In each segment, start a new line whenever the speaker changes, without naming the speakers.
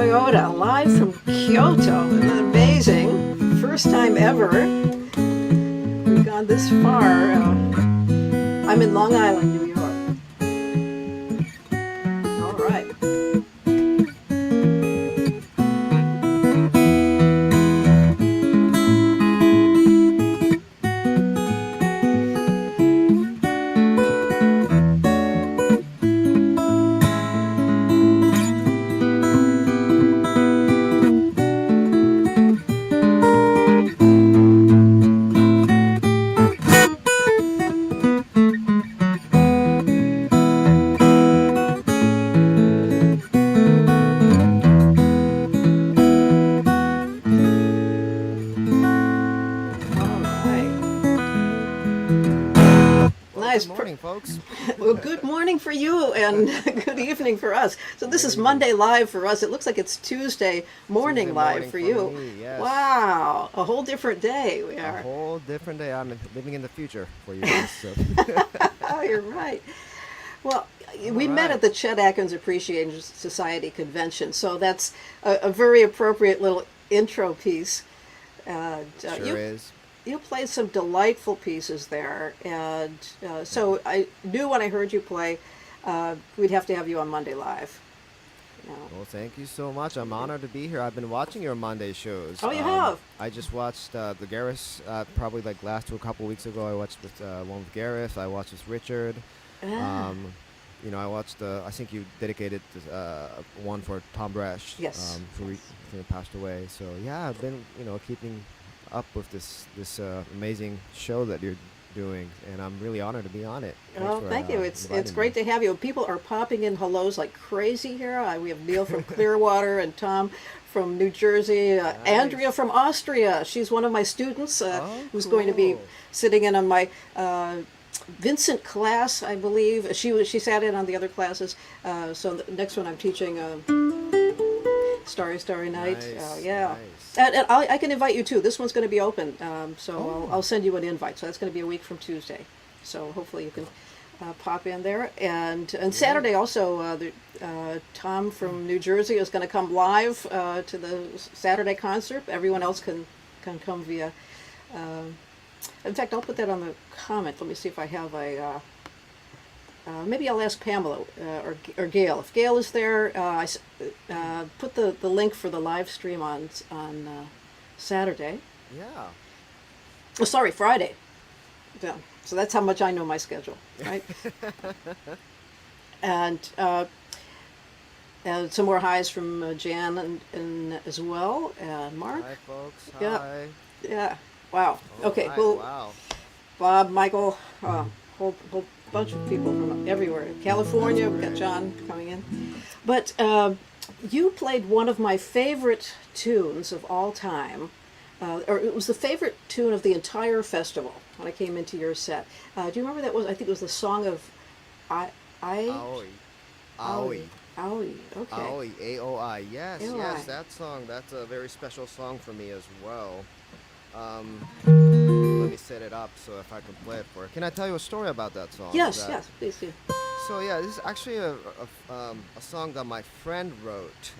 Toyoda, live from Kyoto. Isn't that amazing? First time ever. We've gone this far. I'm in Long Island, New York. All right.
Good morning, folks.
Well, good morning for you and good evening for us. So this is Monday Live for us. It looks like it's Tuesday morning live for you.
Me, yes.
Wow, a whole different day we are.
A whole different day. I'm living in the future for you guys. So.
Oh, you're right. Well, we met at the Chet Atkins Appreciation Society convention, so that's a very appropriate little intro piece.
Sure is.
You played some delightful pieces there, and so I knew when I heard you play, we'd have to have you on Monday Live.
Well, thank you so much. I'm honored to be here. I've been watching your Monday shows.
Oh, you have?
I just watched the Garris probably like a couple weeks ago. I watched with one with Garris. I watched with Richard. I watched. I think you dedicated one for Tom Bresch.
Yes.
Who passed away. So yeah, I've been keeping up with this amazing show that you're doing, and I'm really honored to be on it.
Thank you. It's great to have you. People are popping in hellos like crazy here. We have Neil from Clearwater and Tom from New Jersey,
Nice.
Andrea from Austria. She's one of my students who's going to be sitting in on my Vincent class, I believe. She sat in on the other classes. So the next one I'm teaching Starry Night.
Nice,
Yeah.
nice.
And I can invite you too. This one's going to be open, so I'll send you an invite. So that's going to be a week from Tuesday. So hopefully you can pop in there. And Saturday also, Tom from New Jersey is going to come live to the Saturday concert. Everyone else can come via. In fact, I'll put that on the comment. Let me see if I have a. Maybe I'll ask Pamela or Gail. If Gail is there, put the link for the live stream on Saturday.
Yeah.
Oh, sorry, Friday. Yeah. So that's how much I know my schedule, right? And some more highs from Jan and as well, and Mark.
Hi, folks.
Yeah.
Hi.
Yeah. Wow. Okay.
Right.
Well,
Wow.
Bob, Michael, whole bunch of people from everywhere. California, we've got John coming in. But you played one of my favorite tunes of all time, or it was the favorite tune of the entire festival when I came into your set. Do you remember that was? I think it was the song of
Aoi. Aoi.
Aoi. Okay.
Aoi. A-O-I. Yes,
A-O-I.
yes, that song. That's a very special song for me as well. Let me set it up so if I can play it for it. Can I tell you a story about that song?
Yes, please do.
So yeah, this is actually a song that my friend wrote.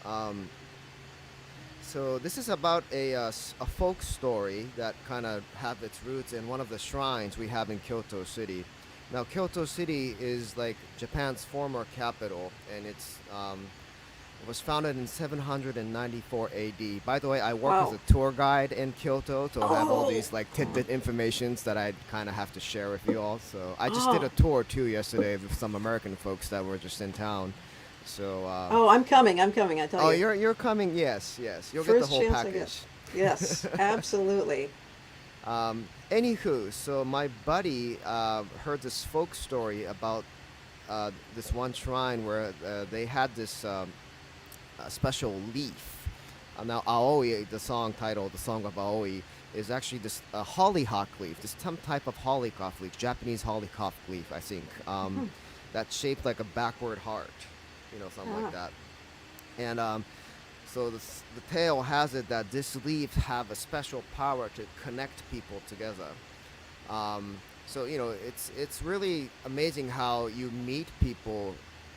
So this is about a folk story that kind of have its roots in one of the shrines we have in Kyoto City. Now Kyoto City is like Japan's former capital, and it was founded in 794 AD. By the way, I work as a tour guide in Kyoto, so I have all these like tidbit informations that I kind of have to share with you all. So I just did a tour too yesterday with some American folks that were just in town. So.
I'm coming. I tell you.
Oh, you're coming. Yes. You'll get the whole package.
Yes, absolutely.
Anywho, so my buddy heard this folk story about this one shrine where they had this. A special leaf. Now, Aoi, the song title, the Song of Aoi, is actually this hollyhock leaf, this some type of hollyhock leaf, Japanese hollyhock leaf, I think, that's shaped like a backward heart, something like that. And so the tale has it that this leaf have a special power to connect people together. So it's really amazing how you meet people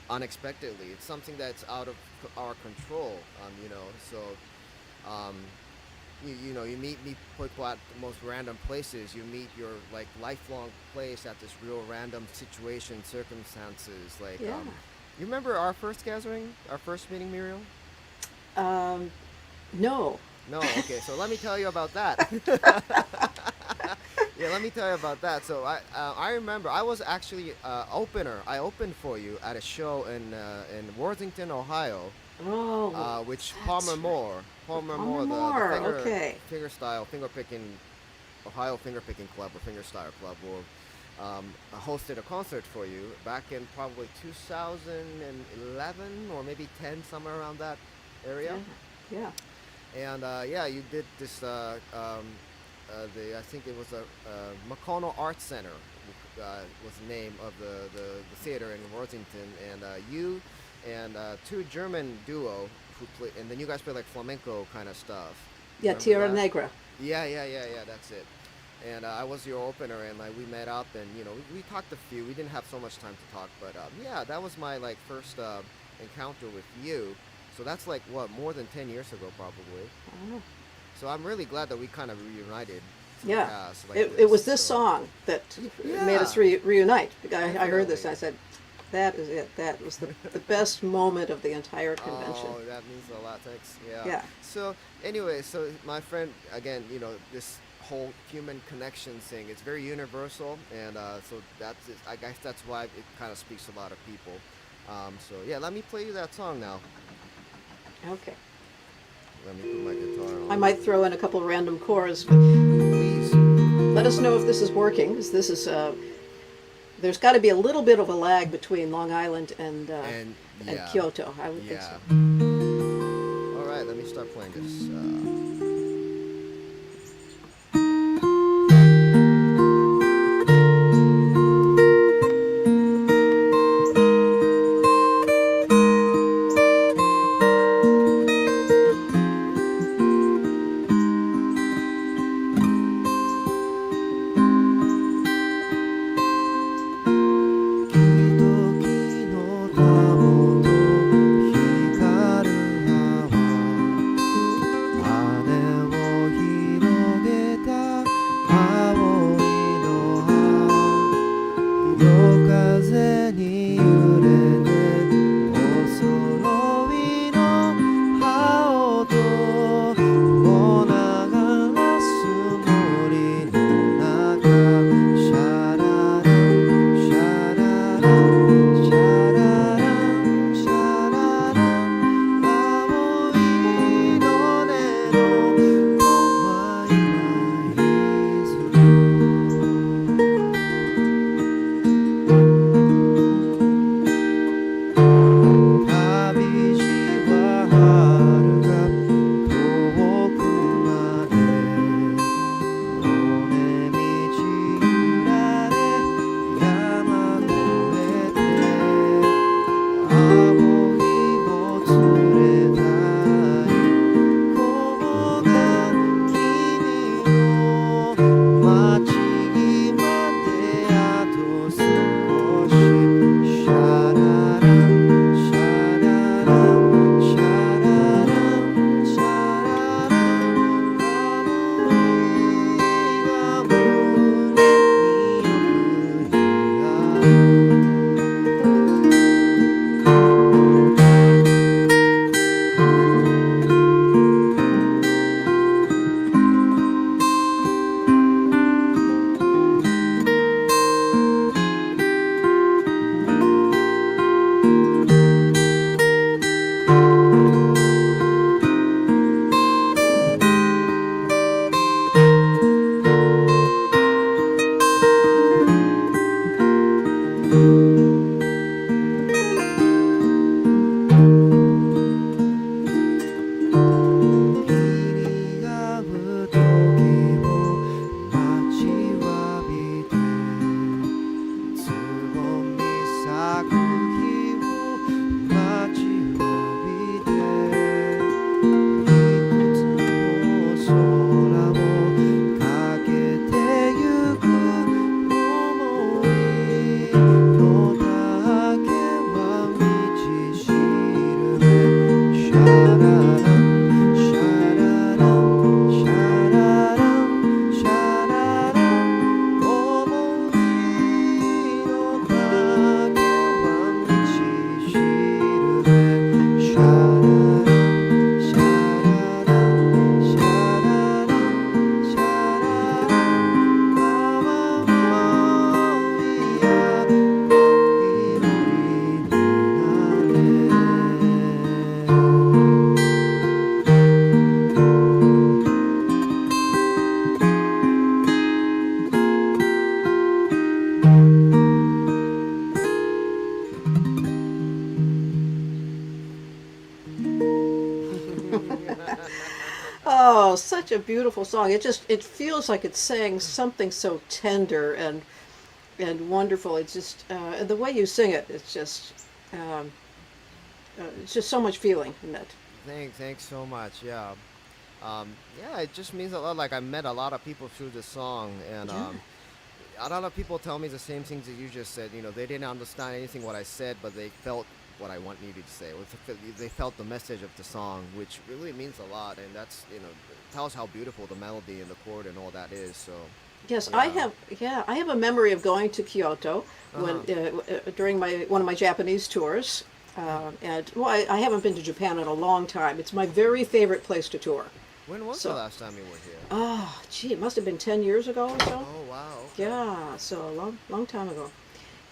unexpectedly. It's something that's out of our control. So um, you meet people at the most random places. You meet your like lifelong place at this real random situation, circumstances. Like,
Yeah.
you remember our first gathering, our first meeting, Muriel?
Um, no.
No. Okay. So let me tell you about that. Yeah, let me tell you about that. So I remember I was actually opener. I opened for you at a show in Worthington, Ohio,
Oh,
which
that's right.
Palmer
Palmer
Moore,
Moore.
the
Okay.
finger style finger picking Ohio finger picking club or finger style club, or hosted a concert for you back in probably 2011 or maybe 10, somewhere around that area.
Yeah. Yeah.
And yeah, you did this. I think it was a McConnell Arts Center was the name of the theater in Worthington, and you and two German duo who play, and then you guys play like flamenco kind of stuff.
Yeah.
Remember
Tierra
that?
Negra.
Yeah. That's it. And I was your opener, and like we met up, and we talked a few. We didn't have so much time to talk, but yeah, that was my like first encounter with you. So that's like what, more than 10 years ago, probably.
Oh.
So I'm really glad that we kind of reunited to the
Yeah.
past like
It was this
So
song that made us
yeah,
reunite. I heard this and I
definitely.
said, that is it. That was the best moment of the entire convention.
Oh, that means a lot. Thanks. Yeah.
Yeah.
So anyway, so my friend, again, this whole human connection thing, it's very universal, and so that's it. I guess that's why it kind of speaks to a lot of people. So yeah, let me play you that song now.
Okay.
Let me put my guitar
I
on.
might throw in a couple random chords, but
Please.
let us know if this is working, because this is there's got to be a little bit of a lag between Long Island
And
and
yeah,
Kyoto. I would think
yeah.
so.
All right, let me start playing this. 時のたもと光る葉は羽
Oh, such a beautiful song. It feels like it's saying something so tender and wonderful. It's just the way you sing it. Um, it's just so much feeling in it.
Thanks so much. Yeah. Yeah, it just means a lot. Like I met a lot of people through this song, and
Yeah.
a lot of people tell me the same things that you just said. You know, they didn't understand anything what I said, but they felt what I want needed to say. Or they felt the message of the song, which really means a lot, and that's tells how beautiful the melody and the chord and all that is. So
Yes, I
yeah.
have. Yeah, I have a memory of going to Kyoto
Uh huh.
during my one of my Japanese tours, and well, I haven't been to Japan in a long time. It's my very favorite place to tour.
When was the
So,
last time you were here?
oh, gee, it must have been 10 years ago or so.
Oh wow. Okay.
Yeah, so a long time ago.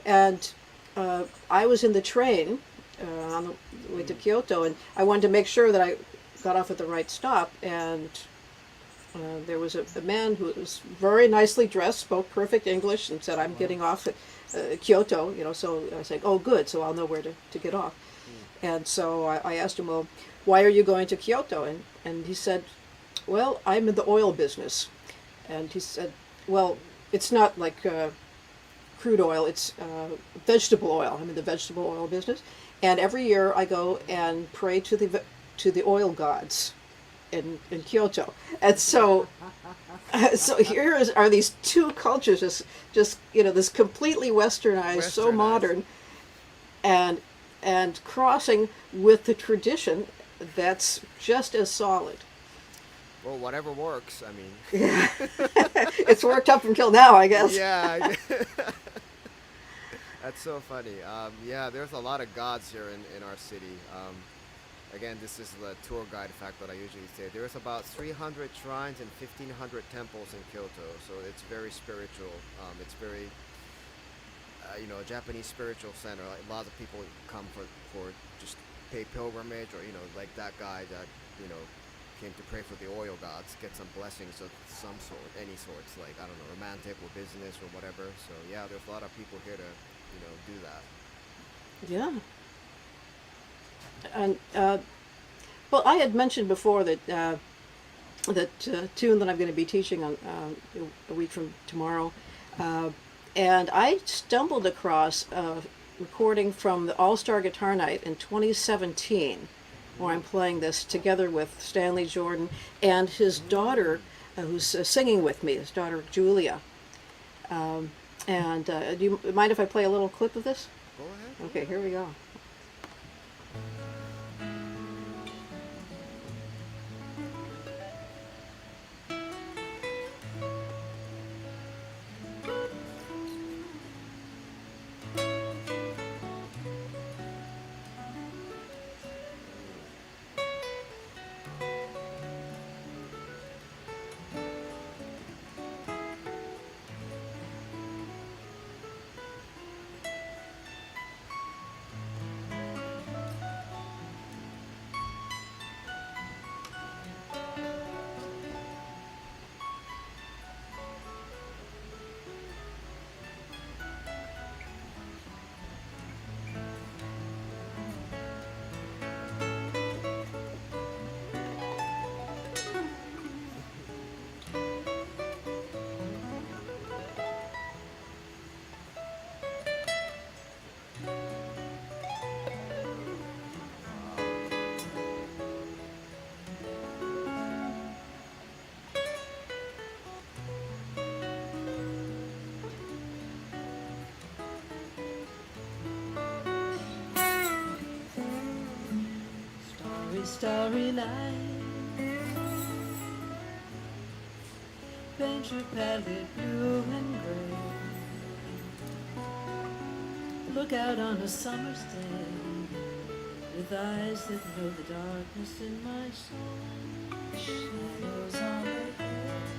And I was in the train on the way to
Mm.
Kyoto, and I wanted to make sure that I got off at the right stop. And there was a man who was very nicely dressed, spoke perfect English, and said, "I'm
Wow.
getting off at Kyoto." So I said, "Oh, good. So I'll know where to get off."
Mm.
And so I asked him, "Well, why are you going to Kyoto?" And he said, "Well, I'm in the oil business." And he said, "Well, it's not like crude oil; it's vegetable oil. I'm in the vegetable oil business, and every year I go and pray to the oil gods in Kyoto." And so so are these two cultures, just this completely westernized, so
Westernized.
modern, and crossing with the tradition that's just as solid.
Well, whatever works. I mean.
Yeah, it's worked up until now, I guess.
Yeah. That's so funny. Yeah, there's a lot of gods here in our city. Again, this is the tour guide fact that I usually say. There's about 300 shrines and 1,500 temples in Kyoto, so it's very spiritual. It's very, a Japanese spiritual center. Like, lots of people come for just pay pilgrimage, or like that guy that you know came to pray for the oil gods, get some blessings of some sort, any sorts, like I don't know, romantic or business or whatever. So yeah, there's a lot of people here to do that.
Yeah, and well, I had mentioned before that tune that I'm going to be teaching on a week from tomorrow, uh, and I stumbled across a recording from the All Star Guitar Night in 2017, where I'm
Mm.
playing this together with Stanley Jordan and his daughter,
Mm.
who's singing with me. His daughter Julia. Um, and do you mind if I play a little clip of this?
Go ahead.
Okay,
Yeah.
here we go.
Wow.
Starry, starry night, paint your palette blue and gray. Look out on a summer's day with eyes that know the darkness in my soul. Shadows on the hills,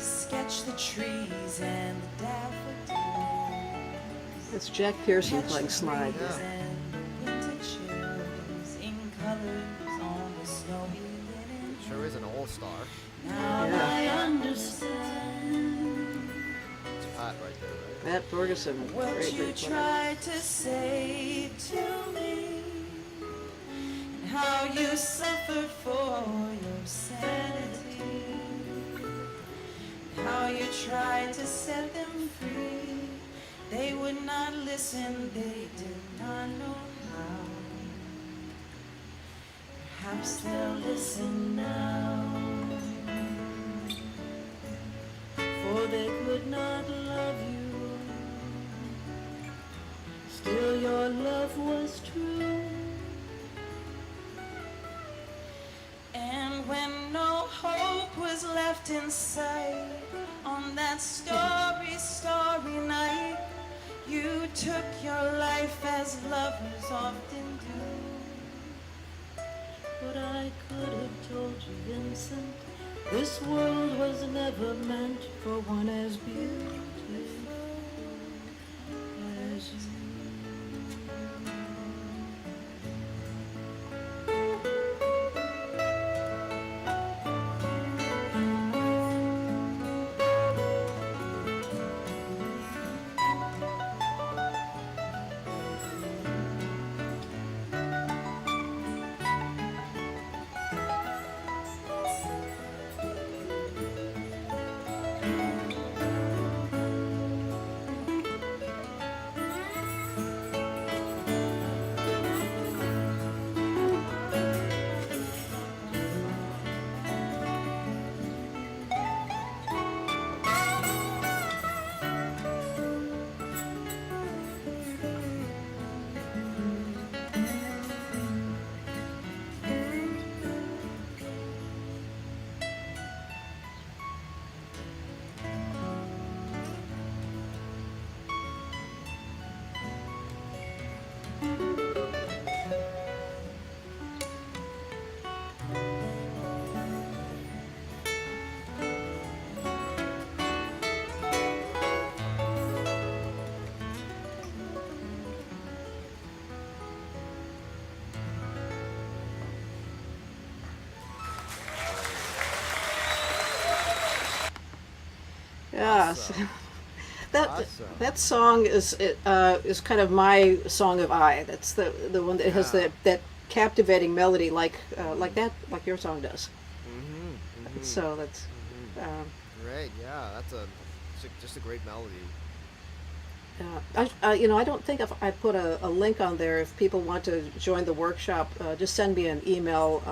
sketch the trees and the daffodils. It's Jack Pearson playing slide.
Yeah.
And the winter chills in colors on the snowy linen.
It sure is an all-star.
Now
Yeah.
I understand
It's Pat right there, right?
Matt Ferguson,
what
great,
you
great player.
tried to say to me, and
how you suffered for your sanity, how you tried to set them free. They would not listen, they did not know how. Perhaps they'll listen now, for they could not love you. Still your love was true. And when no hope was left in sight, on that starry, starry night, you took your life as lovers often do. But I could have told you, Vincent, this world was never meant for one as beautiful as you.
Yes.
Awesome.
That
Awesome.
that song is kind of my song of I. That's the one that has
Yeah.
that captivating melody like that, like your song does.
Mm-hmm.
So that's
Great. Yeah, that's just a great melody.
I don't think if I put a link on there. If people want to join the workshop, just send me an email,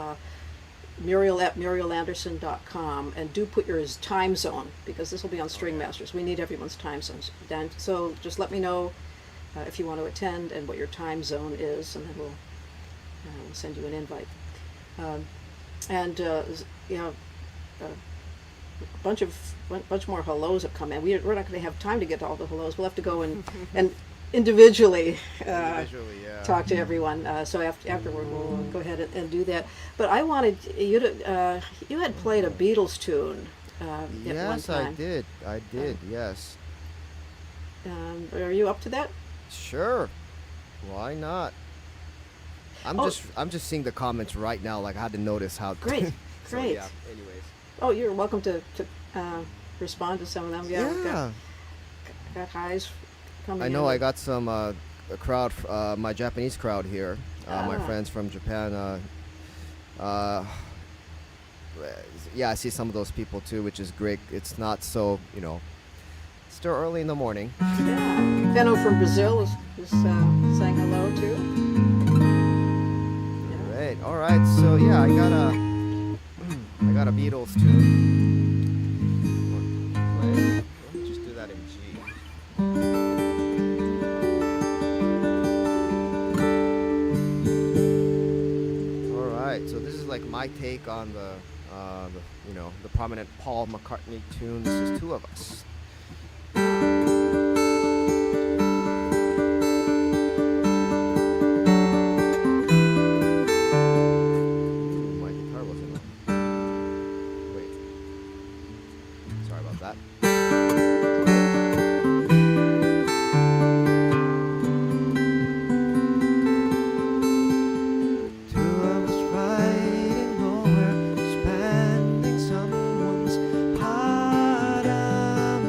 Muriel@murielanderson.com, and do put your time zone, because this will be on String Masters. We need everyone's time zones. And so just let me know if you want to attend and what your time zone is, and then we'll send you an invite. And you know, a bunch more hellos have come in. We're not going to have time to get to all the hellos. We'll have to go and individually
Individually, yeah.
talk to everyone. So afterward, we'll go ahead and do that. But I wanted you to. You had played a Beatles tune at one
Yes,
time.
I did. Yes.
Are you up to that?
Sure. Why not? I'm
Oh.
just seeing the comments right now. Like I had to notice how.
Great,
So,
great.
yeah. Anyways.
Oh, you're welcome to respond to some of them. Yeah, we've
Yeah.
got highs coming.
I know.
in.
I got some a crowd, my Japanese crowd here. My
Ah.
friends from Japan. Yeah, I see some of those people too, which is great. It's not so, still early in the morning.
Yeah. Benno from Brazil is saying hello too. Yeah.
Right. All right. So yeah, I got a Beatles tune. Play. Let me just do that in G. All right. So this is like my take on the prominent Paul McCartney tune. This is Two of Us. Ooh, my guitar wasn't on. Wait. Sorry about that. Two of us riding nowhere, spending someone's heart a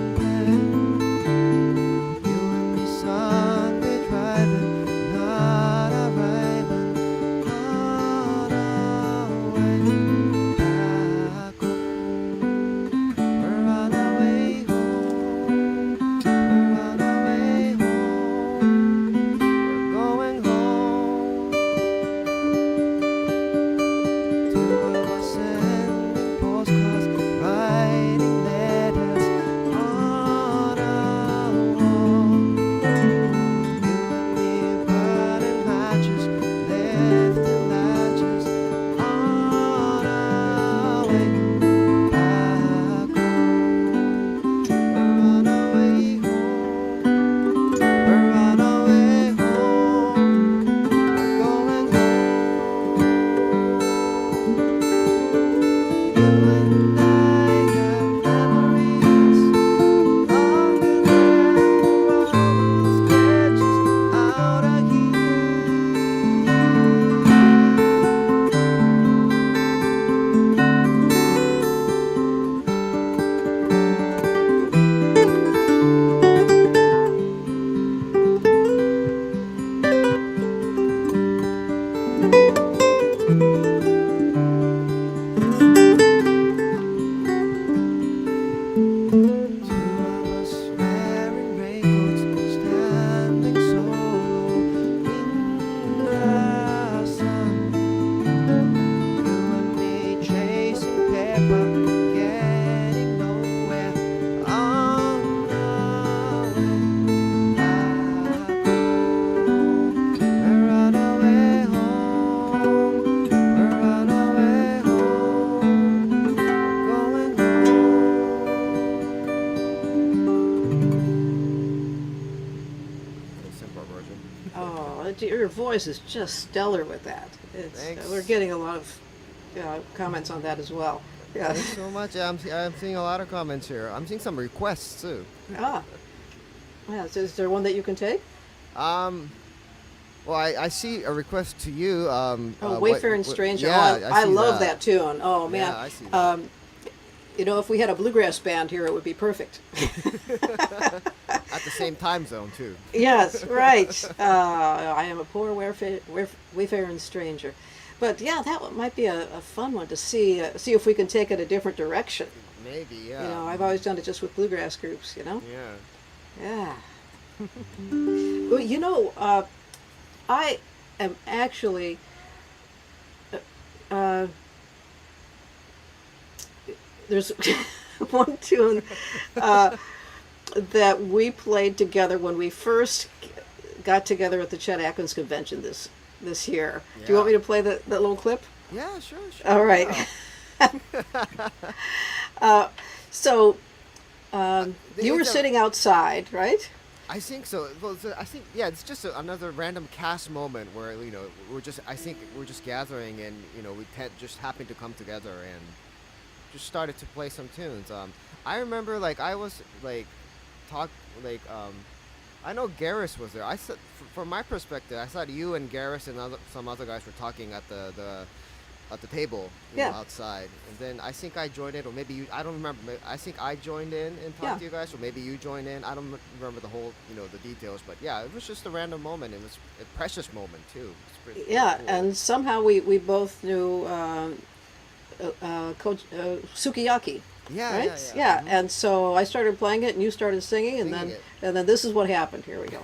Oh, your voice is just stellar with that.
Thanks.
We're getting a lot of comments on that as well. Yeah.
Thanks so much. I'm seeing a lot of comments here. I'm seeing some requests too.
Ah. Yeah. So is there one that you can take?
Um, well, I see a request to you.
Wayfaring Stranger.
Yeah,
I
see
love that tune. Oh man.
Yeah, I see that.
If we had a bluegrass band here, it would be perfect.
At the same time zone too.
Yes, right. I am a poor wayfaring stranger. But yeah, that might be a fun one to see if we can take it a different direction.
Maybe, yeah.
I've always done it just with bluegrass groups,
Yeah.
Yeah. Well, I am actually there's one tune that we played together when we first got together at the Chet Atkins convention this year.
Yeah.
Do you want me to play that little clip?
Yeah, sure.
All right. So you were sitting outside, right?
I think so. Well, I think it's just another random cast moment where we're just gathering and we just happened to come together and just started to play some tunes. I remember I was I know Garris was there. I said from my perspective, I thought you and Garris and some other guys were talking at the table outside, and then I think I joined in, or maybe you. I don't remember. I think I joined in and talked to you guys, or maybe you joined in. I don't remember the whole the details, but yeah, it was just a random moment. It was a precious moment too. Pretty cool.
And somehow we both knew Coach Sukiyaki.
Yeah,
right?
Yeah.
And so I started playing it, and you started singing, and then this is what happened. Here we go.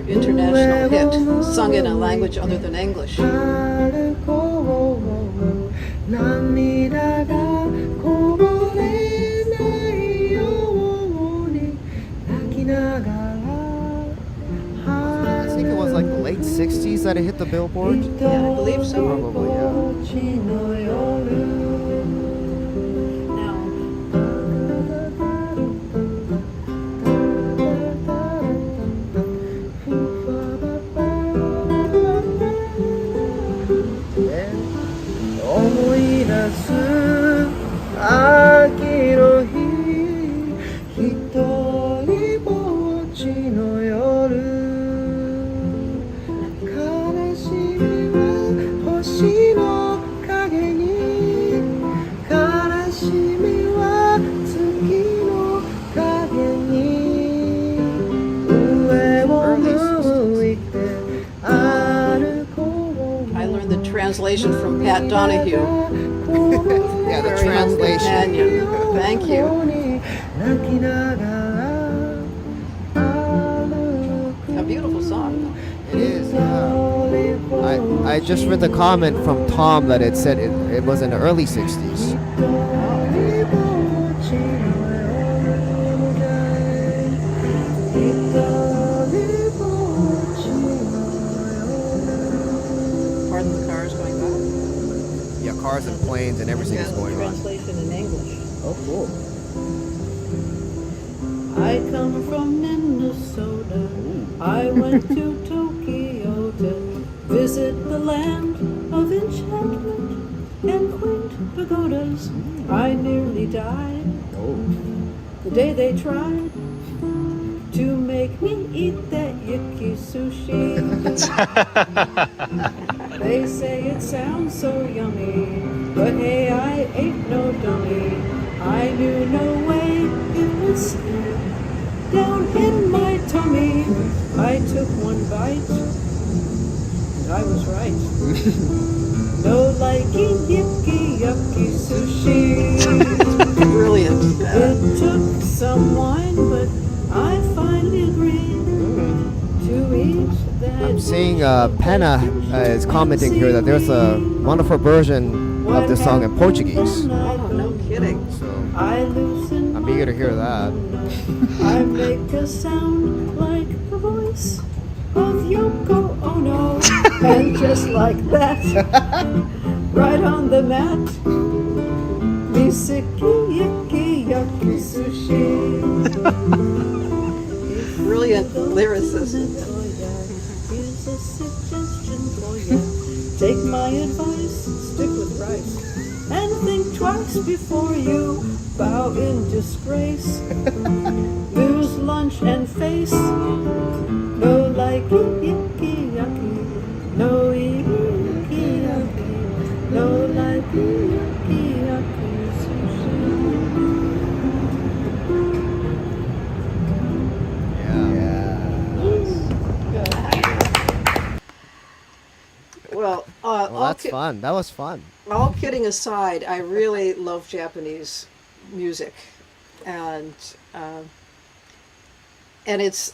International hit, sung in a language other than English.
I think it was the late 60s that it hit the Billboard.
Yeah, I believe so.
Probably, yeah.
Translation from Pat Donahue.
Yeah, the translation.
Thank you. A beautiful song.
It is. I just read the comment from Tom that it said it was in the early 60s. Cars and planes and everything is going on.
Translation in English.
Oh, cool.
I I come from Minnesota. I went to Tokyo to visit the land of enchantment and quaint pagodas. I nearly died the day they tried to make me eat that yucky sushi. They say it sounds so yummy, but hey, I ain't no dummy. I knew no way it would stay down in my tummy. I took one bite, and I was right. No likey, yicky, yucky sushi. Brilliant. It took some wine, but I finally agreed to eat that.
I'm seeing Penna is commenting here that there's a wonderful version of this song in Portuguese.
Oh, no kidding.
So
I loosen
I'm eager to hear that.
I make a sound like the voice of Yoko Ono. And just like that, right on the mat, Misiki Yuki Yuki Sushi. Brilliant lyricist. Here's a suggestion for you. Take my advice, stick with rice, and think twice before you bow in disgrace. Lose lunch and face. No likey, yicky, yucky. No icky, yucky. No likey, yucky, yucky. Sushi. Well,
Well, that's fun. That was fun.
all kidding aside, I really love Japanese music, and it's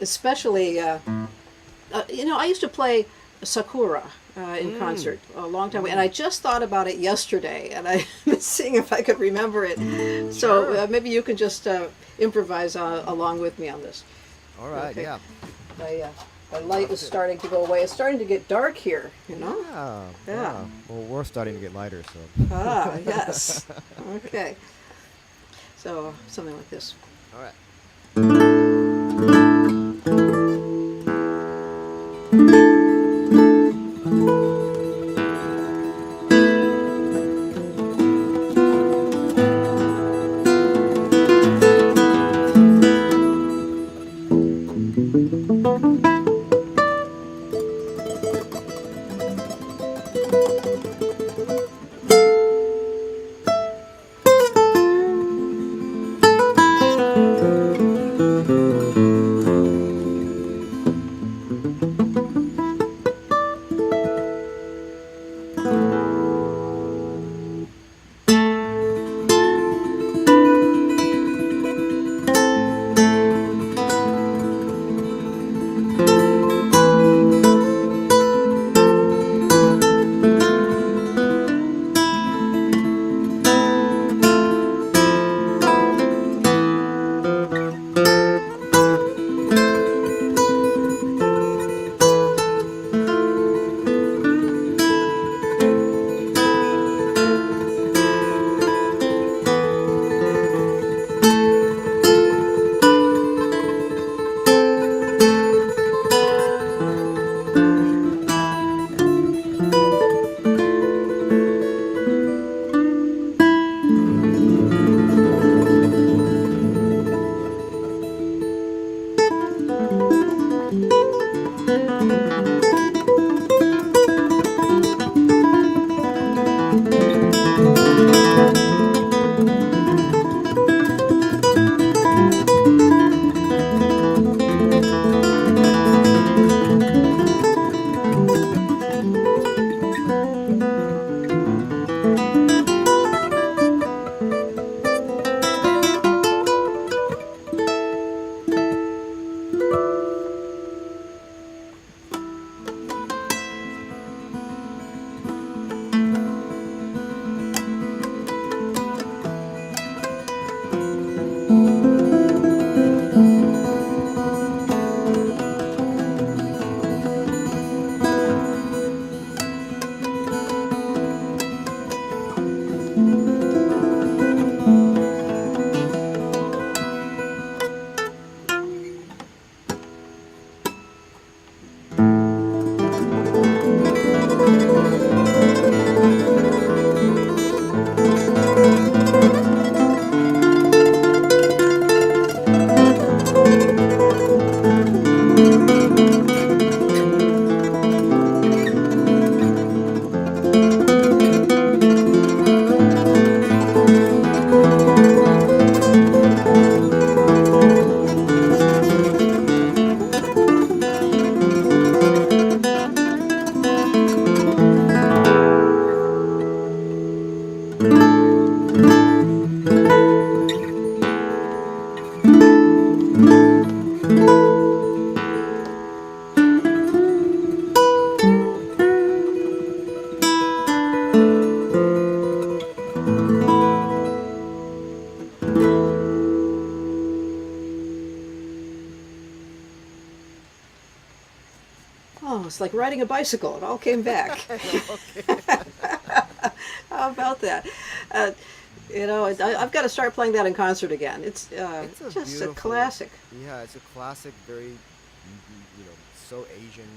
especially I used to play Sakura in concert a long time ago, and I just thought about it yesterday, and I was seeing if I could remember it. So maybe you can just improvise along with me on this.
All right,
Okay.
yeah.
My light is starting to go away. It's starting to get dark here, you know?
Yeah. Well, we're starting to get lighter, so.
Ah, yes. Okay. So, something like this.
All right.
Oh, it's like riding a bicycle. It all came back. How about that? Uh, I've got to start playing that in concert again. It's
It's a
just a
beautiful,
classic.
yeah, it's a classic, very, so Asian,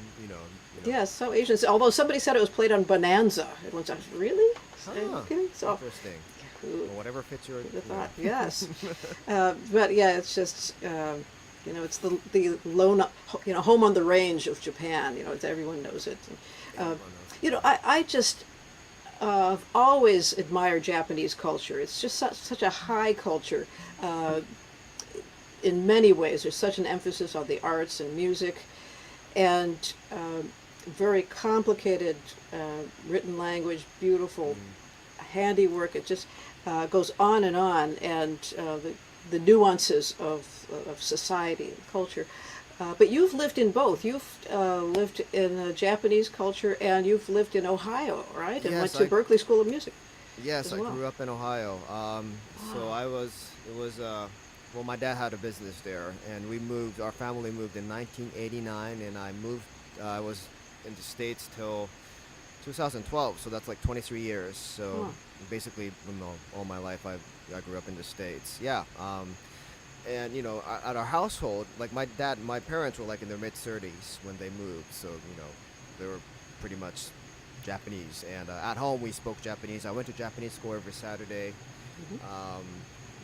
Yeah, so Asian. Although somebody said it was played on Bonanza. It was really? Are you
Huh,
kidding? So,
interesting.
who
Well, whatever fits your,
would have thought? Yes. But yeah, it's just it's the lone, home on the range of Japan. Everyone knows it. Uh, I just always admire Japanese culture. It's just such a high culture. In many ways, there's such an emphasis on the arts and music, and very complicated written language, beautiful handiwork. It just goes on, and the nuances of society and culture. But you've lived in both. You've lived in Japanese culture, and you've lived in Ohio, right? And went
Yes,
to Berkeley School of Music
yes,
as
I
well.
grew up in Ohio. So well, my dad had a business there, and our family moved in 1989, and I was in the States till 2012, so that's like 23 years. So
Huh.
basically, all my life I grew up in the States. Yeah. And at our household, like my parents were like in their mid 30s when they moved, so they were pretty much Japanese. And at home we spoke Japanese. I went to Japanese school every Saturday. Um,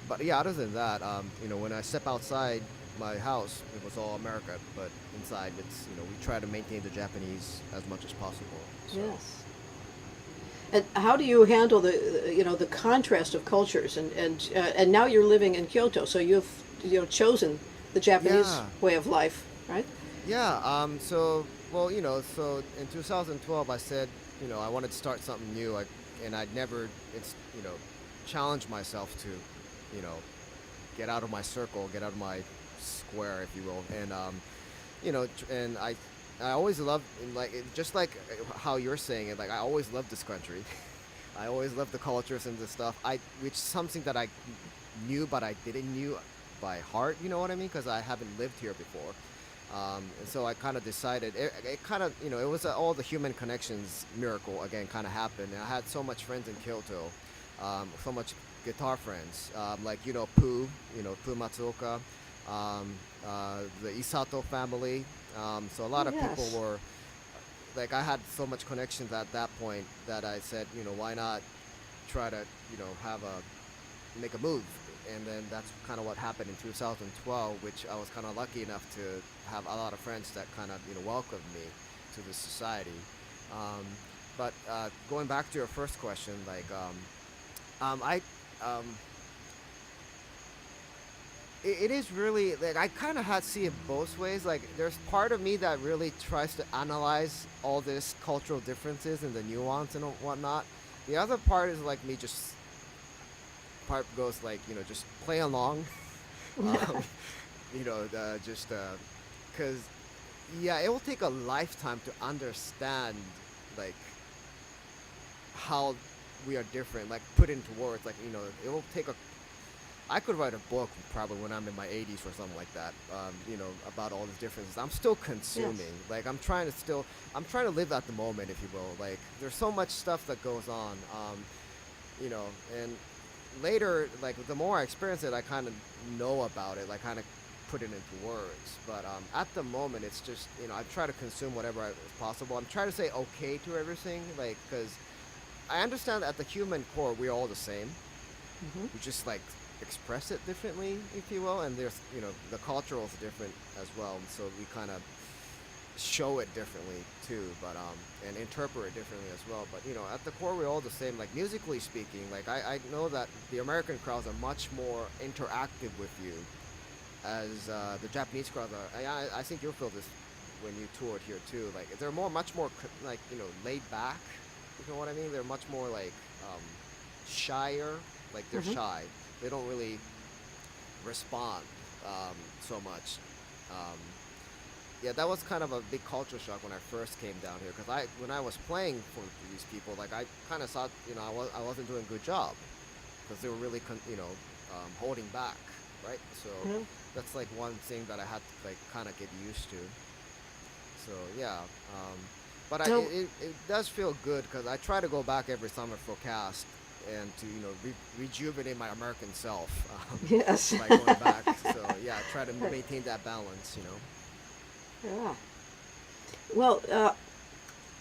but yeah, other than that, when I step outside my house, it was all America. But inside, it's we try to maintain the Japanese as much as possible. So.
Yes. And how do you handle the contrast of cultures and now you're living in Kyoto, so you've chosen the Japanese
Yeah.
way of life, right?
Yeah. So in 2012, I said, I wanted to start something new. And I'd never, challenged myself to, get out of my circle, get out of my square, if you will. And, and I always loved, just like how you're saying it, like I always loved this country. I always loved the cultures and the stuff. Which is something that I knew, but I didn't knew by heart. You know what I mean? Because I haven't lived here before. And so I kind of decided, it kind of, it was all the human connections miracle again kind of happened. And I had so much friends in Kyoto, so much guitar friends, Pooh Matsuoka, the Isato family. So a lot of people
Yes.
were, like, I had so much connections at that point that I said, why not try to, make a move. And then that's kind of what happened in 2012, which I was kind of lucky enough to have a lot of friends that kind of welcomed me to this society. But going back to your first question, like it is really like I kind of had to see it both ways. Like there's part of me that really tries to analyze all this cultural differences and the nuance and whatnot. The other part is like me just part goes like just play along, um, just because yeah, it will take a lifetime to understand like how we are different, like put into words, like it will take a I could write a book probably when I'm in my 80s or something like that, about all the differences. I'm still consuming.
Yes.
Like I'm trying to live at the moment, if you will. Like there's so much stuff that goes on, and later, like the more I experience it, I kind of know about it, like kind of put it into words. But at the moment, it's just I try to consume whatever is possible. I'm trying to say okay to everything, like because I understand that at the human core we're all the same. We just like express it differently, if you will, and there's the cultural is different as well, so we kind of show it differently too, but and interpret it differently as well. But at the core we're all the same. Like musically speaking, like I know that the American crowds are much more interactive with you as the Japanese crowds are. I think you'll feel this when you toured here too. Like they're much more like laid back. You know what I mean? They're much more like shyer. Like they're shy. They don't really respond so much. Yeah, that was kind of a big culture shock when I first came down here, because when I was playing for these people, like I kind of thought I wasn't doing a good job because they were really holding back, right? So that's like one thing that I had to like kind of get used to. So yeah, but
No.
it does feel good because I try to go back every summer for cast and to rejuvenate my American self
Yes.
by going back. So yeah, I try to maintain that balance.
Yeah. Well,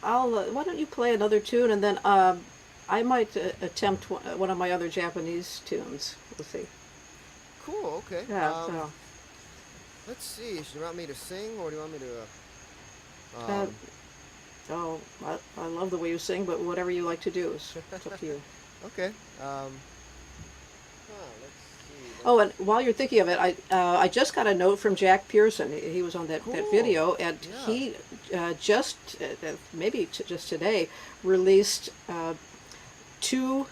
I'll. Why don't you play another tune, and then I might attempt one of my other Japanese tunes. We'll see.
Cool. Okay.
Yeah. So.
Let's see. Do you want me to sing or do you want me to?
Uh, oh, I love the way you sing, but whatever you like to do is it's up to you.
Okay. Let's see.
Oh, and while you're thinking of it, I just got a note from Jack Pearson. He was on that
Cool.
video, and
Yeah.
he just maybe just today released two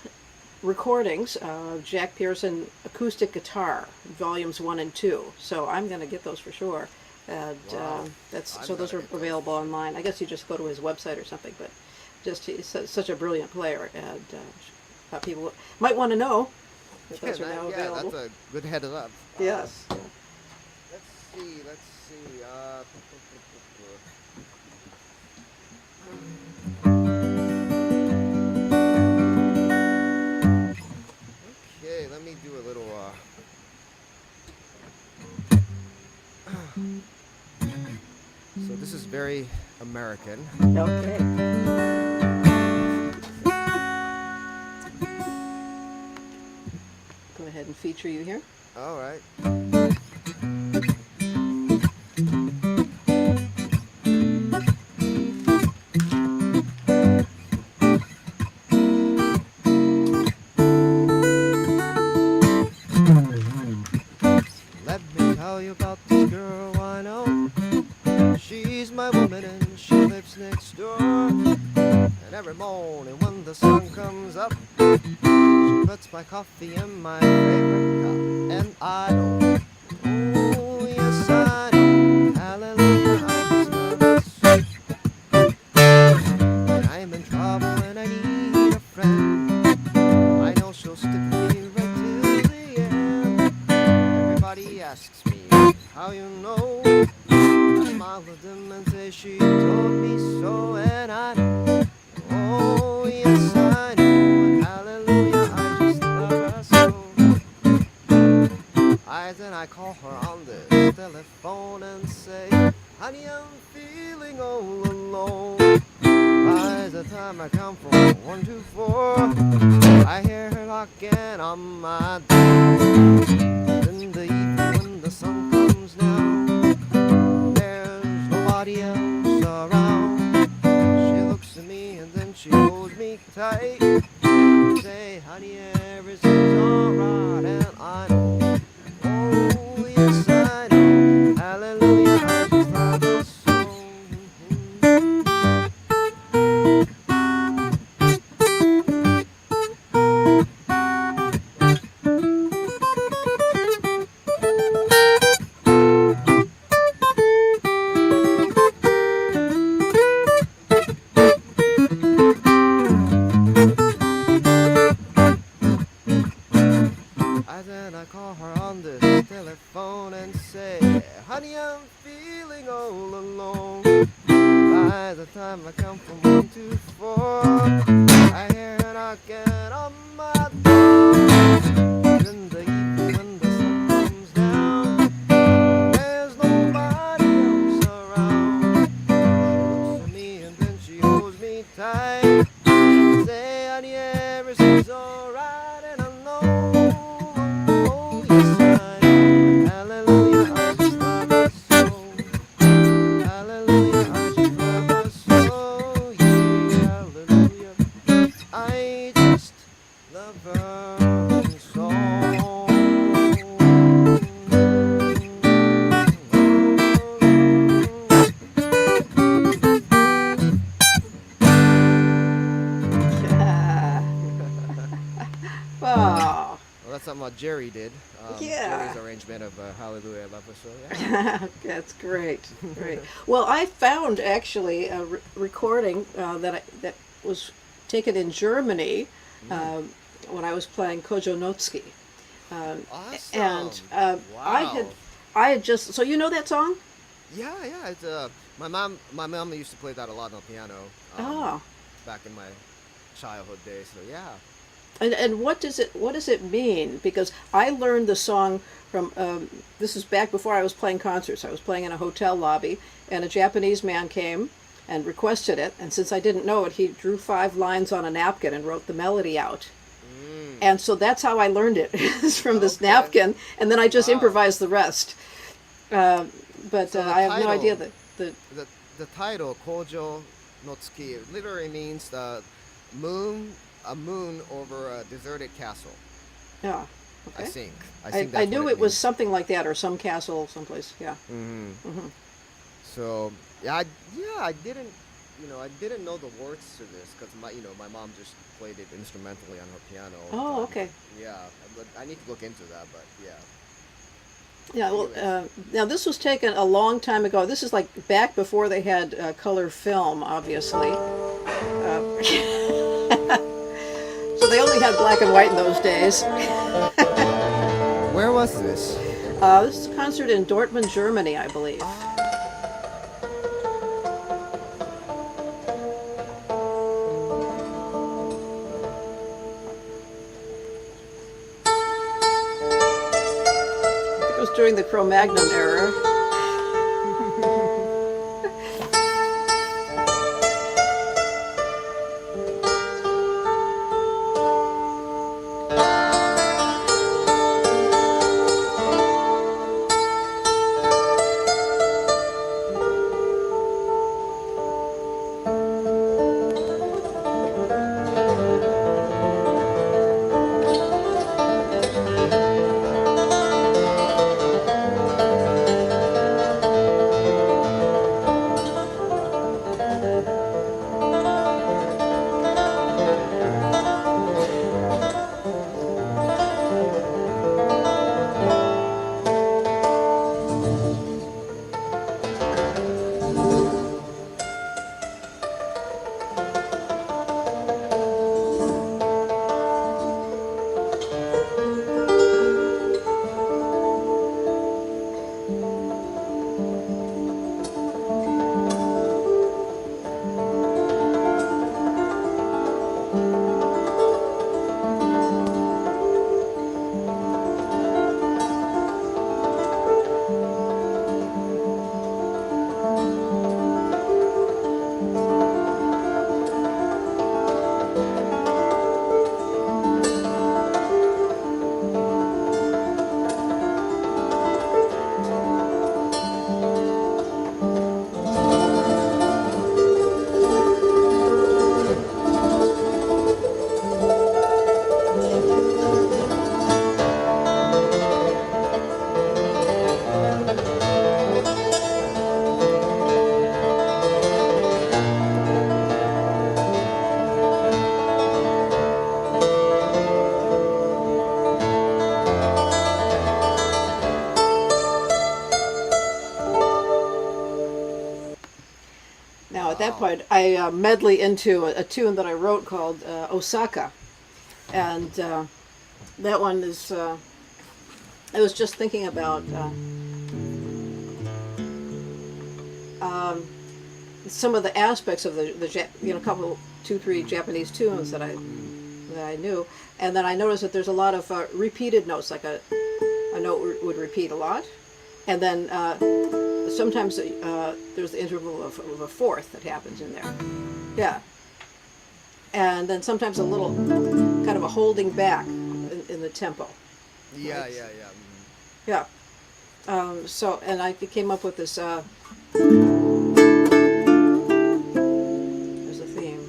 recordings of Jack Pearson acoustic guitar, volumes 1 and 2. So I'm going to get those for sure. And
Wow.
that's
I'm
so those
gonna
are
get those
available
for sure.
online. I guess you just go to his website or something. But just he's such a brilliant player, and thought people might want to know that those are now available.
That's a good head up.
Yes.
Let's see. Let's see. Okay, let me do a little. So this is very American.
Okay. Go ahead and feature you here.
All right. Let me tell you about this girl I know. She's my woman and she lives next door. And every morning when the sun comes up, she puts my coffee in my favorite cup. And I know, oh yes I know, hallelujah, I just love it so. When I'm in trouble and I need a friend, I know she'll stick with me right till the end. Everybody asks me how you know. I smile at them and say she told me so, and I know, oh yes I know, and hallelujah, I just love her so. Then I call her on this telephone and say, honey, I'm feeling all alone. By the time I count from 1 to 4, I hear her knocking on my door. In the evening when the sun comes down, there's nobody else around. She looks at me and then she holds me tight. Say, honey, everything's alright, and I know, oh yes I know, hallelujah, I just love her so. Then I call her on this telephone and say, honey, I'm feeling all alone. By the time I count from 1 to 4, I hear her knocking on my door. In the evening when the sun comes down, there's nobody else around. She looks at me and then she holds me tight. Say, honey, everything's alright, and I know.
Oh,
Well, that's something Jerry did.
Yeah.
Jerry's arrangement of Hallelujah, I Love Her So. Yeah.
that's great. Great. Well, I found actually a recording that was taken in Germany when I was playing Kojo Notsuki.
Awesome.
And
Wow.
I had just, so you know that song?
Yeah. It's my mom used to play that a lot on the piano.
Oh.
Back in my childhood days. So yeah.
And what does it mean? Because I learned the song from this is back before I was playing concerts. I was playing in a hotel lobby, and a Japanese man came and requested it. And since I didn't know it, he drew 5 lines on a napkin and wrote the melody out. And so that's how I learned it, is from this napkin, and then I just improvised the rest. But
So the
I have no
title-
idea that
The title Kojo no Tsuki literally means the moon, a moon over a deserted castle.
yeah.
I
Okay.
think.
I
that's
knew
what
it was
means.
something like that, or some castle someplace. Yeah.
So I didn't know the words to this because my mom just played it instrumentally on her piano. all the
Oh,
time.
okay.
Yeah, but I need to look into that. But yeah.
Yeah, well,
Anyways.
now this was taken a long time ago. This is like back before they had color film, obviously. So they only had black and white in those days.
Where was this?
This is a concert in Dortmund, Germany, I believe. I think it was during the Cro-Magnon era. Now, at that point, I medley into a tune that I wrote called Osaka. And that one is, I was just thinking about some of the aspects of the couple, 2, 3 Japanese tunes that I knew. And then I noticed that there's a lot of repeated notes, like a note would repeat a lot. And then sometimes there's the interval of a fourth that happens in there. Yeah. And then sometimes a little kind of a holding back in the tempo.
Yeah.
Yeah. So, and I came up with this, there's a theme.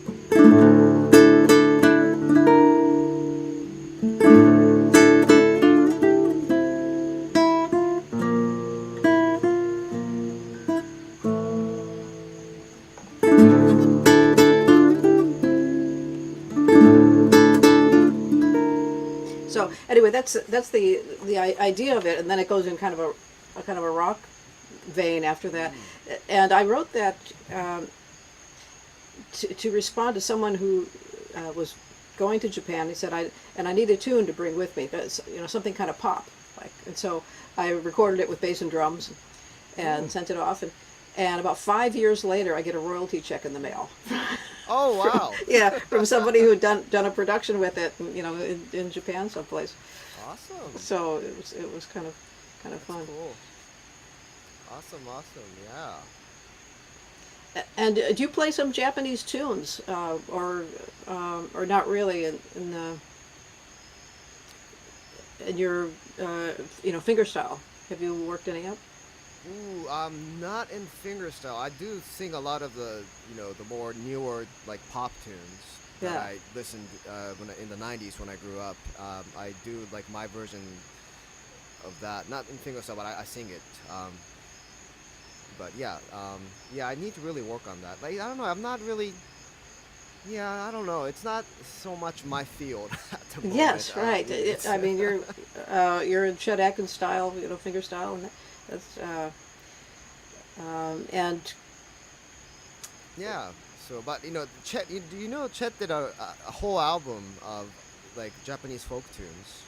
So anyway, that's the idea of it, and then it goes in kind of a rock vein after that. And I wrote that to respond to someone who was going to Japan. He said I need a tune to bring with me, something kind of pop, like. And so I recorded it with bass and drums, and sent it off, and about 5 years later, I get a royalty check in the mail.
Oh wow!
Yeah, from somebody who had done a production with it, in Japan someplace.
Awesome.
So it was kind of fun.
Cool. Awesome. Yeah.
And do you play some Japanese tunes, or not really in your fingerstyle? Have you worked any up?
Ooh, not in fingerstyle. I do sing a lot of the the more newer like pop tunes that
Yeah.
I listened in the '90s when I grew up. I do like my version of that, not in fingerstyle, but I sing it. But yeah, I need to really work on that. Like I don't know, I'm not really. Yeah, I don't know. It's not so much my field at the moment.
Yes, right.
It's-
I mean, you're in Chet Atkins style, finger style, and that's and
Yeah. So, but Chet, do you know Chet did a whole album of like Japanese folk tunes?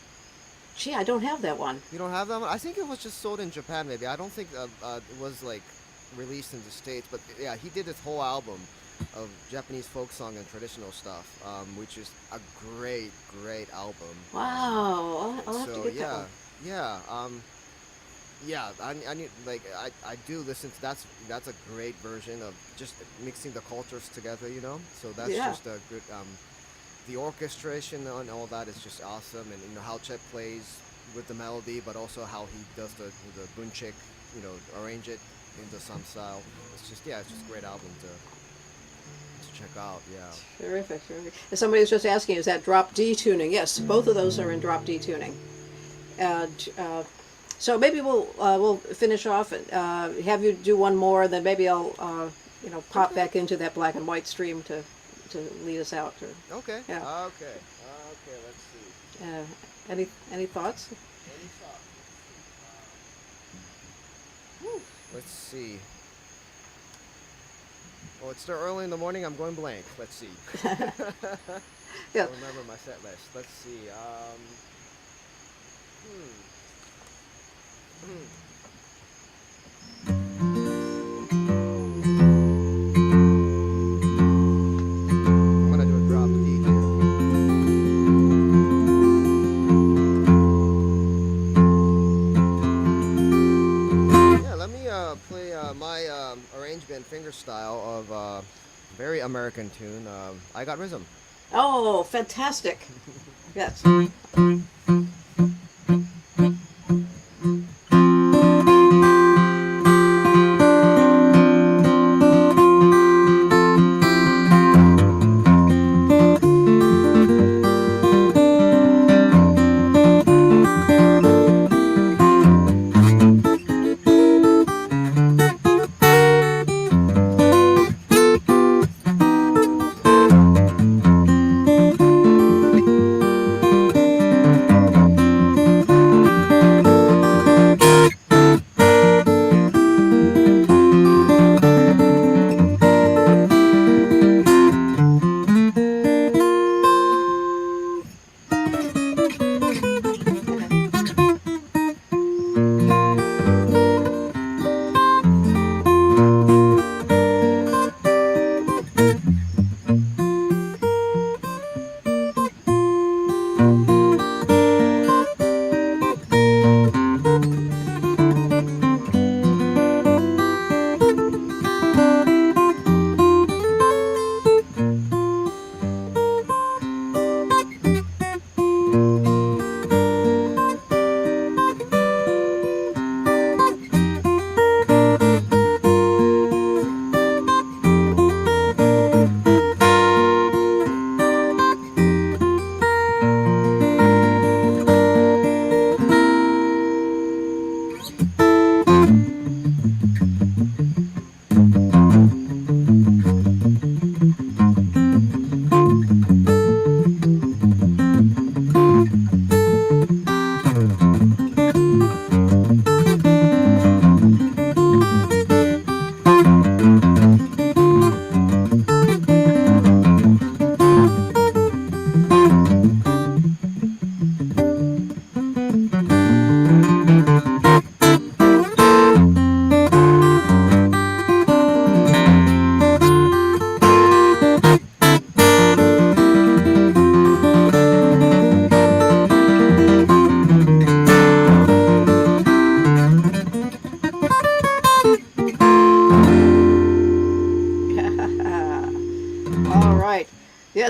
gee, I don't have that one.
You don't have that one? I think it was just sold in Japan. Maybe I don't think it was like released in the States. But yeah, he did this whole album of Japanese folk song and traditional stuff, which is a great album.
Wow, I'll have to
So
get that
yeah,
one.
yeah. Yeah, I need like I do listen to that's a great version of just mixing the cultures together, So that's
Yeah.
just a good the orchestration and all that is just awesome, and how Chet plays with the melody, but also how he does the bunchik, arrange it into some style. It's just a great album to check out. Yeah.
Terrific. And somebody was just asking, is that drop D tuning? Yes, both of those are in drop D tuning. And so maybe we'll finish off and have you do one more, then maybe I'll pop back into that black and white stream to lead us out.
Okay.
Yeah.
Okay. Let's see.
Any thoughts?
Any thoughts? Let's see. Oh, it's still early in the morning. I'm going blank. Let's see.
Yeah.
I remember my set list. Let's see. I'm gonna do a drop D here. Yeah, let me play my arrangement fingerstyle of a very American tune. I Got Rhythm.
Oh, fantastic. Yes.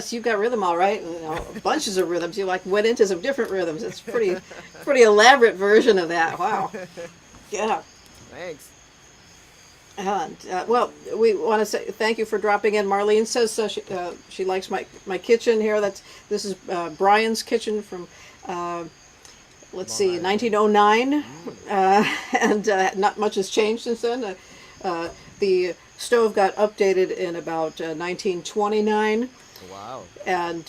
yes, you got rhythm all right. And, bunches of rhythms. You like went into some different rhythms. It's pretty elaborate version of that. Wow. Yeah.
Thanks.
And well, we want to say thank you for dropping in. Marlene says she likes my kitchen here. This is Brian's kitchen from let's see, 1909, and not much has changed since then. The stove got updated in about 1929,
Wow.
and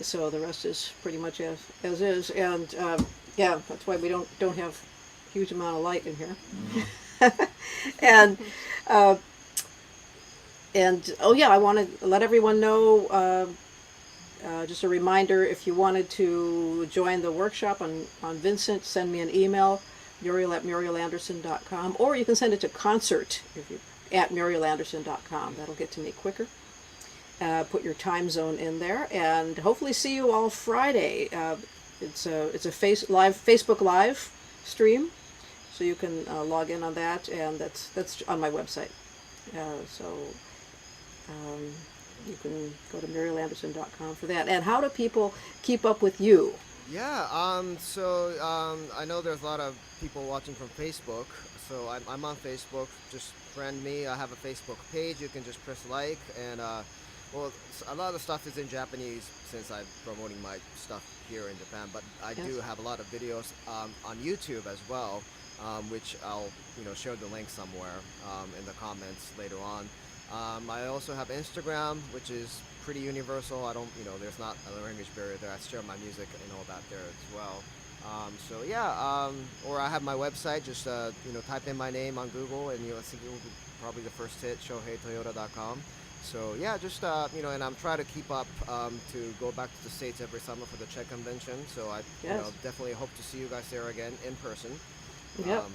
so the rest is pretty much as is. And yeah, that's why we don't have huge amount of light in here. and oh yeah, I want to let everyone know. Just a reminder, if you wanted to join the workshop on Vincent, send me an email, Muriel@murielanderson.com, or you can send it to concert at Murielanderson.com. That'll get to me quicker. Put your time zone in there, and hopefully see you all Friday. It's a Facebook Live stream, so you can log in on that, and that's on my website. You can go to MurielAnderson.com for that. And how do people keep up with you?
Yeah, I know there's a lot of people watching from Facebook, so I'm on Facebook. Just friend me. I have a Facebook page. You can just press like, and well, a lot of the stuff is in Japanese since I'm promoting my stuff here in Japan, but I do have a lot of videos on YouTube as well, which I'll share the link somewhere in the comments later on. I also have Instagram, which is pretty universal. I don't, there's not a language barrier there. I share my music and all that there as well. So yeah, or I have my website. Just type in my name on Google, and I think it will be probably the first hit, ShoheiToyoda.com. So yeah, just and I'm trying to keep up to go back to the States every summer for the Czech convention. So I definitely hope to see you guys there again in person.
Yep.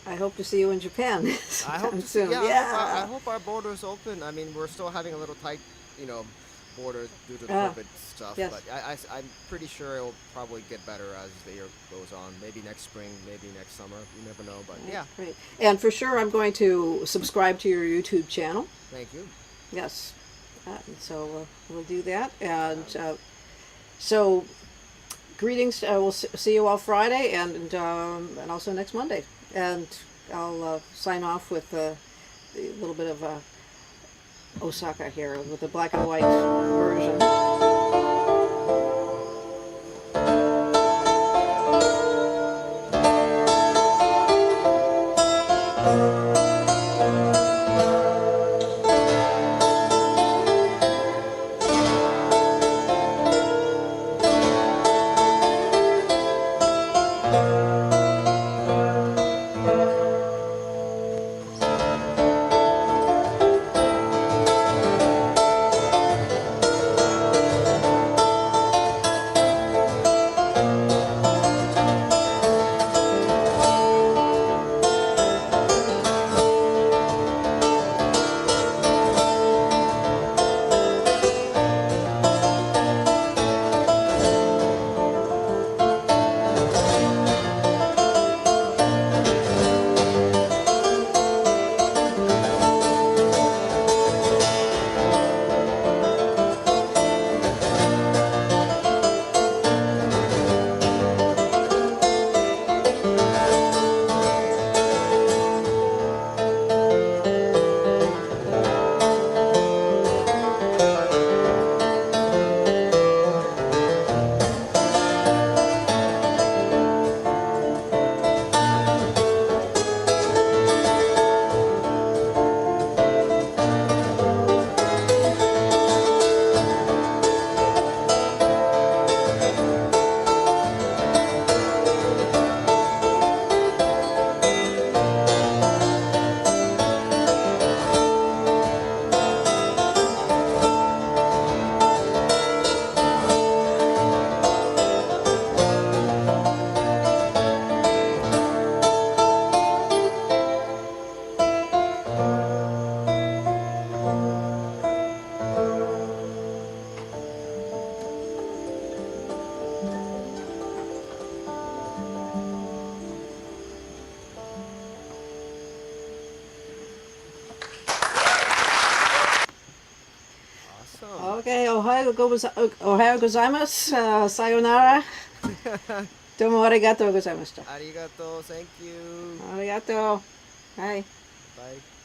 I hope to see you in Japan
I hope
soon.
I hope our borders open. I mean, we're still having a little tight, border due to the COVID stuff.
Yes.
But I'm pretty sure it'll probably get better as the year goes on. Maybe next spring, maybe next summer. You never know. But yeah.
Great. And for sure, I'm going to subscribe to your YouTube channel.
Thank you.
Yes. And so we'll do that. And so greetings. We'll see you all Friday and also next Monday. And I'll sign off with a little bit of Osaka here with the black and white version. Ohayo gozaimasu. Sayonara. Domo arigatou gozaimashita.
Arigato. Thank you.
Arigato. Bye.
Bye.